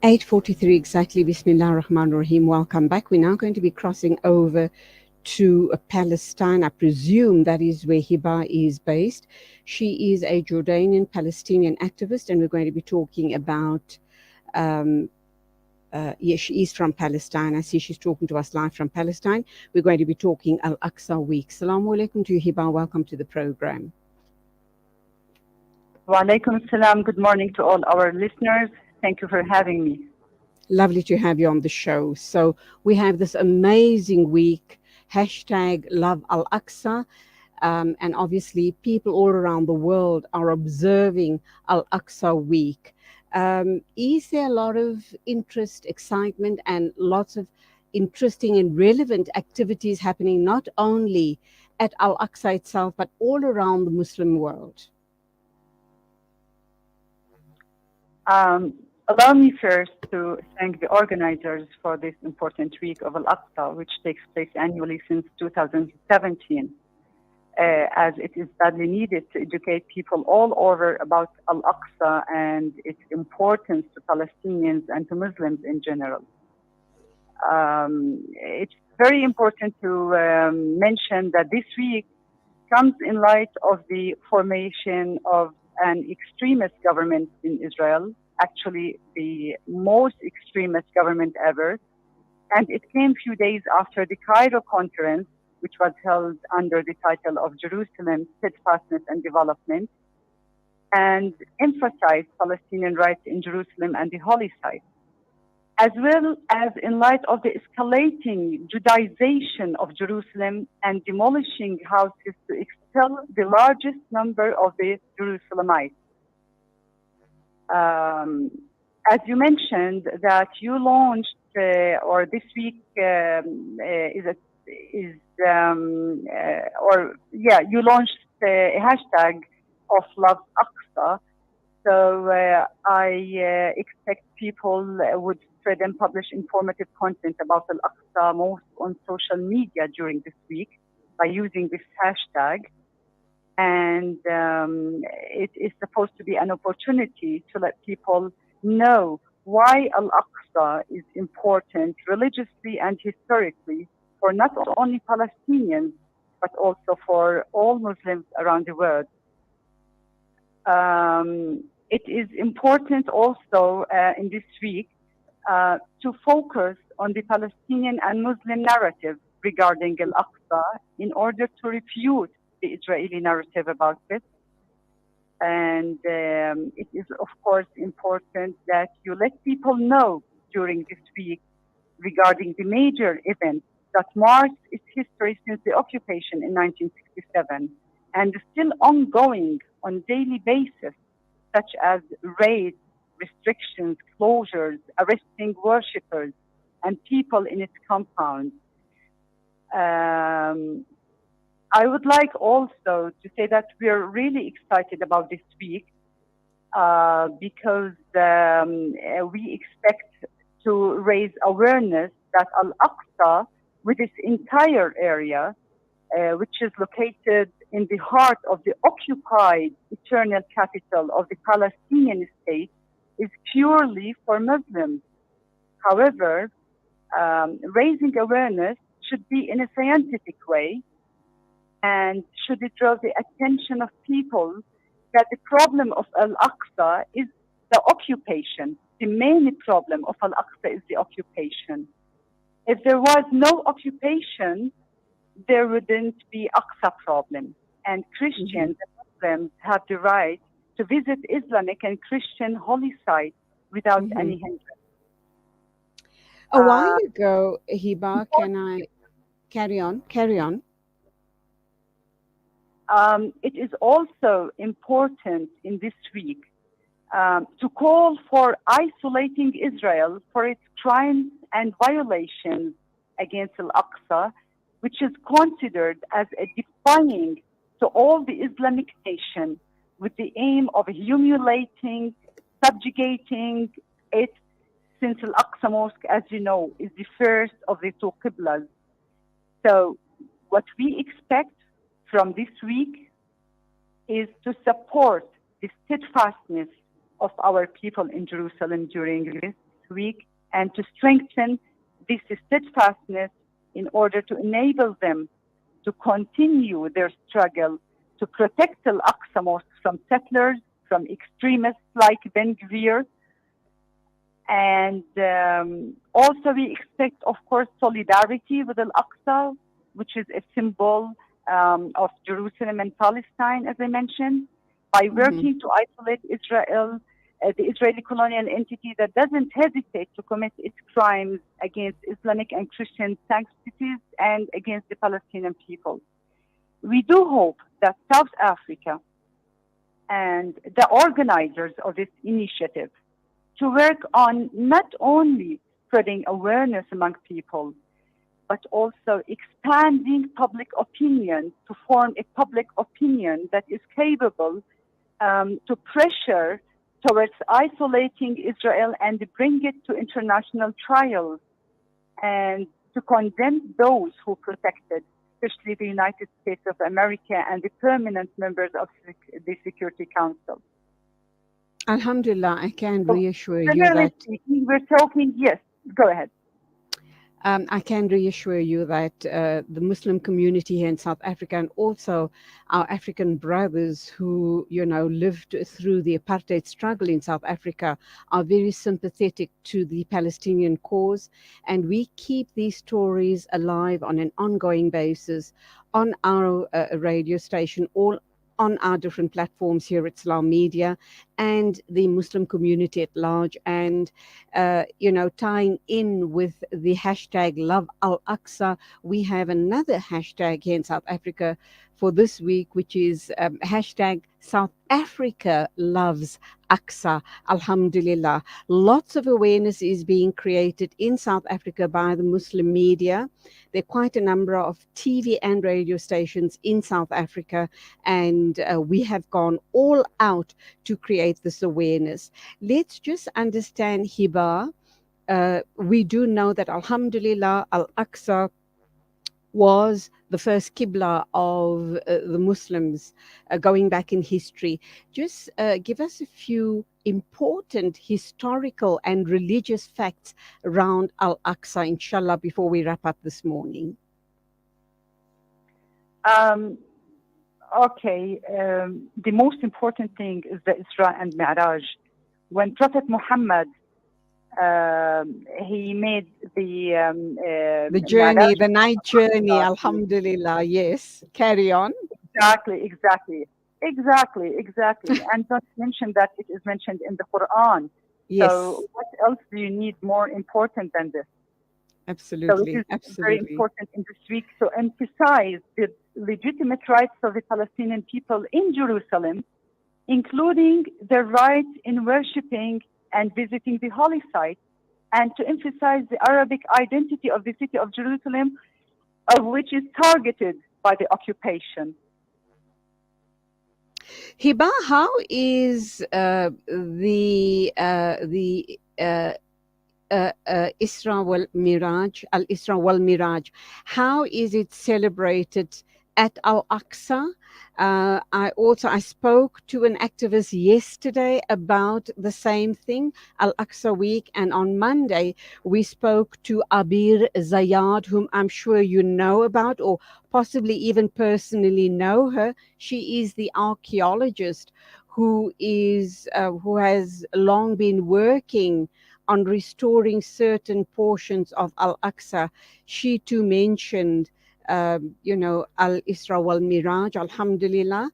8:43 exactly. Bismillah ar-Rahman ar-Rahim. Welcome back. We're now going to be crossing over to Palestine. I presume that is where Hiba is based. She is a Jordanian Palestinian activist, and we're going to be talking about. Yes, she is from Palestine. I see she's talking to us live from Palestine. We're going to be talking Al Aqsa Week. Assalamu alaikum to you, Hiba. Welcome to the program. Wa alaikum salam. Good morning to all our listeners. Thank you for having me. Lovely to have you on the show. So we have this amazing week, hashtag Love Al Aqsa. And obviously, people all around the world are observing Al Aqsa Week. Is there a lot of interest, excitement, and lots of interesting and relevant activities happening not only at Al Aqsa itself, but all around the Muslim world? Allow me first to thank the organizers for this important week of Al Aqsa, which takes place annually since 2017. As it is badly needed to educate people all over about Al Aqsa and its importance to Palestinians and to Muslims in general. It's very important to mention that this week comes in light of the formation of an extremist government in Israel, actually the most extremist government ever. And it came a few days after the Cairo conference, which was held under the title of Jerusalem, Steadfastness and Development, and emphasized Palestinian rights in Jerusalem and the Holy Site, as well as in light of the escalating Judaization of Jerusalem and demolishing houses to expel the largest number of the Jerusalemites. As you mentioned, that you launched, or this week you launched a hashtag of Love Aqsa. So I expect people would spread and publish informative content about Al Aqsa most on social media during this week by using this hashtag. And it is supposed to be an opportunity to let people know why Al Aqsa is important religiously and historically for not only Palestinians, but also for all Muslims around the world. It is important also in this week to focus on the Palestinian and Muslim narrative regarding Al Aqsa in order to refute the Israeli narrative about it. And it is, of course, important that you let people know during this week regarding the major events that marked its history since the occupation in 1967 and still ongoing on a daily basis, such as raids, restrictions, closures, arresting worshippers and people in its compound. I would like also to say that we are really excited about this week because we expect to raise awareness that Al Aqsa, with its entire area, which is located in the heart of the occupied eternal capital of the Palestinian state, is purely for Muslims. However, raising awareness should be in a scientific way and should draw the attention of people that the problem of Al-Aqsa is the occupation. The main problem of Al-Aqsa is the occupation. If there was no occupation, there wouldn't be Aqsa problem. And Christians and Muslims have the right to visit Islamic and Christian holy sites without any hindrance. A while ago, Hiba, can I carry on? Carry on. It is also important in this week to call for isolating Israel for its crimes and violations against Al-Aqsa, which is considered as a defying to all the Islamic nation with the aim of humiliating, subjugating it, since Al-Aqsa Mosque, as you know, is the first of the two Qiblas. So what we expect from this week is to support the steadfastness of our people in Jerusalem during this week, and to strengthen this steadfastness in order to enable them to continue their struggle to protect Al-Aqsa Mosque from settlers, from extremists like Ben Gvir. And also we expect, of course, solidarity with Al-Aqsa, which is a symbol of Jerusalem and Palestine, as I mentioned, by working to isolate Israel, the Israeli colonial entity that doesn't hesitate to commit its crimes against Islamic and Christian sanctities and against the Palestinian people. We do hope that South Africa and the organizers of this initiative to work on not only spreading awareness among people, but also expanding public opinion to form a public opinion that is capable to pressure towards isolating Israel and bring it to international trials and to condemn those who protected, especially the United States of America and the permanent members of the Security Council. Alhamdulillah, I can reassure you Generally that speaking, we're talking, yes, go ahead. I can reassure you that the Muslim community here in South Africa, and also our African brothers who, lived through the apartheid struggle in South Africa, are very sympathetic to the Palestinian cause. And we keep these stories alive on an ongoing basis on our radio station, all on our different platforms here at Salam Media, and the Muslim community at large, and tying in with the hashtag Love Al-Aqsa, we have another hashtag here in South Africa for this week, which is hashtag South Africa Loves Aqsa. Alhamdulillah. Lots of awareness is being created in South Africa by the Muslim media. There are quite a number of TV and radio stations in South Africa, and we have gone all out to create this awareness. Let's just understand, Hiba. We do know that, Alhamdulillah, Al-Aqsa was the first Qibla of the Muslims going back in history. Just give us a few important historical and religious facts around Al-Aqsa, inshallah, before we wrap up this morning. Okay, the most important thing is the Isra and Mi'raj. When Prophet Muhammad he made the journey, the night journey, Alhamdulillah, yes. Carry on. Exactly. And not mention that it is mentioned in the Quran. Yes. So what else do you need more important than this? Absolutely. So it is very important in this week to emphasize the legitimate rights of the Palestinian people in Jerusalem, including their right in worshipping and visiting the holy site, and to emphasize the Arabic identity of the city of Jerusalem, which is targeted by the occupation. Hiba, how is the Isra wal Miraj, Al-Isra wal Miraj, how is it celebrated at Al-Aqsa? I spoke to an activist yesterday about the same thing, Al-Aqsa Week, and on Monday we spoke to Abir Zayad, whom I'm sure you know about, or possibly even personally know her. She is the archaeologist who has long been working on restoring certain portions of Al-Aqsa. She too mentioned Al-Isra wal Miraj, Alhamdulillah.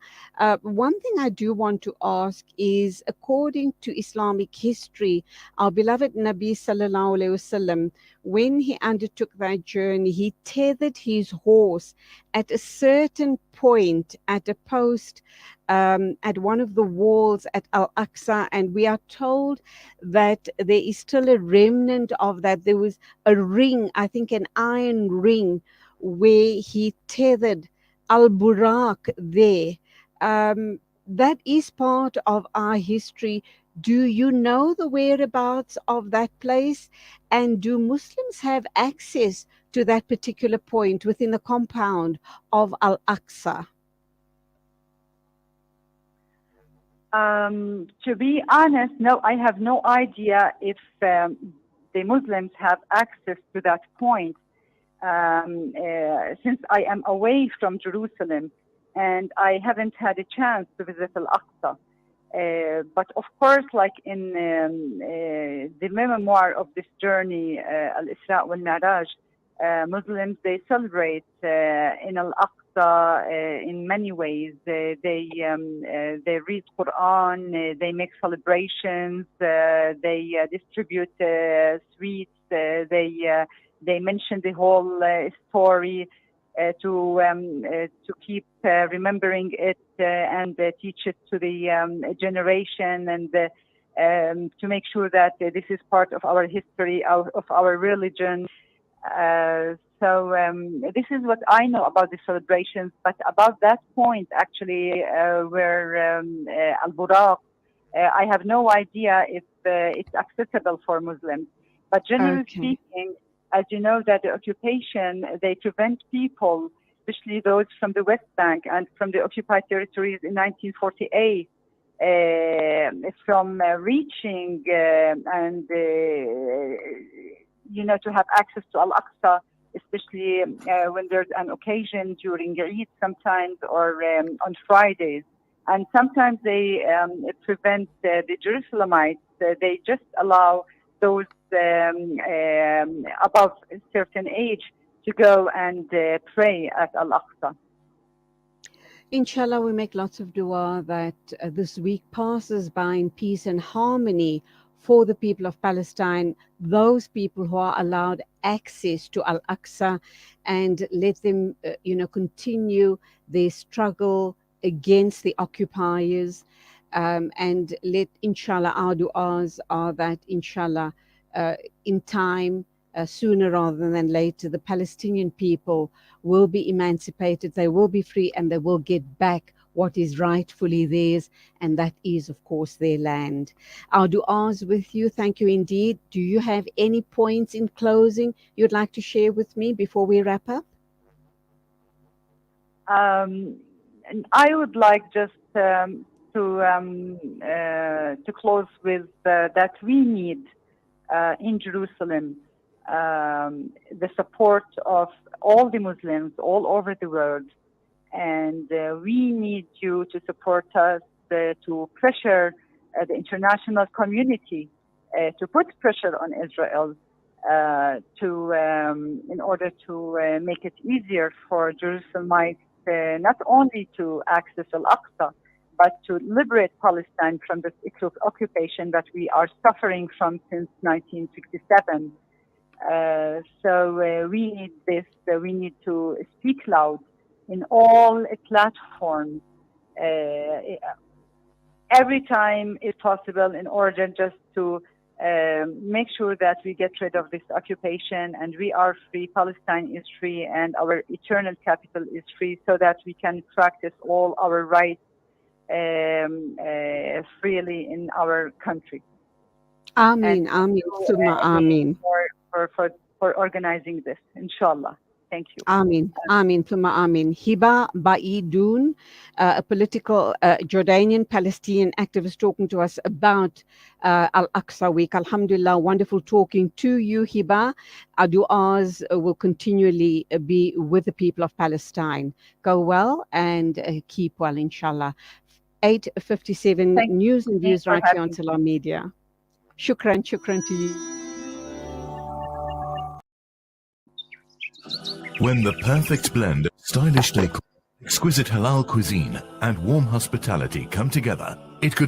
One thing I do want to ask is, according to Islamic history, our beloved Nabi Sallallahu Alaihi Wasallam, when he undertook that journey, he tethered his horse at a certain point at a post at one of the walls at Al-Aqsa, and we are told that there is still a remnant of that. There was a ring, I think an iron ring, where he tethered Al-Buraq there. That is part of our history. Do you know the whereabouts of that place? And do Muslims have access to that particular point within the compound of Al-Aqsa? To be honest, no, I have no idea if the Muslims have access to that point. Since I am away from Jerusalem and I haven't had a chance to visit Al-Aqsa. But of course, like in the memoir of this journey, Al-Isra wal-Mi'raj, Muslims, they celebrate in Al-Aqsa in many ways. They read Quran, they make celebrations, they distribute sweets, they mention the whole story to keep remembering it and teach it to the generation, and to make sure that this is part of our history, of our religion. So this is what I know about the celebrations. But about that point, actually, where Al-Buraq, I have no idea if it's accessible for Muslims. But generally speaking, as you know, that the occupation, they prevent people, especially those from the West Bank and from the occupied territories in 1948, from reaching and, to have access to Al-Aqsa, especially when there's an occasion during Eid sometimes, or on Fridays. And sometimes they prevent the Jerusalemites. They just allow those above a certain age to go and pray at Al-Aqsa. Inshallah, we make lots of dua that this week passes by in peace and harmony for the people of Palestine, those people who are allowed access to Al-Aqsa, and let them, continue their struggle against the occupiers. And let, inshallah, our du'as are that, inshallah, in time, sooner rather than later, the Palestinian people will be emancipated, they will be free, and they will get back what is rightfully theirs, and that is, of course, their land. Our du'as with you. Thank you indeed. Do you have any points in closing you'd like to share with me before we wrap up? I would like just to close with that we need in Jerusalem the support of all the Muslims all over the world, and we need you to support us, to pressure the international community, to put pressure on Israel in order to make it easier for Jerusalemites not only to access Al-Aqsa, but to liberate Palestine from this occupation that we are suffering from since 1967. So we need this. We need to speak loud in all platforms every time it's possible, in order just to make sure that we get rid of this occupation and we are free, Palestine is free, and our eternal capital is free, so that we can practice all our rights freely in our country. Ameen, Ameen, Summa Ameen. For organizing this, inshallah. Thank you. Ameen, Ameen, Summa Ameen. Hiba Baidoun, a political Jordanian Palestinian activist, talking to us about Al-Aqsa Week. Alhamdulillah, wonderful talking to you, Hiba. Our du'as will continually be with the people of Palestine. Go well and keep well, inshallah. 8:57 news and views right here on Salam Media. Shukran to you. When the perfect blend of stylish decor, exquisite halal cuisine, and warm hospitality come together, it could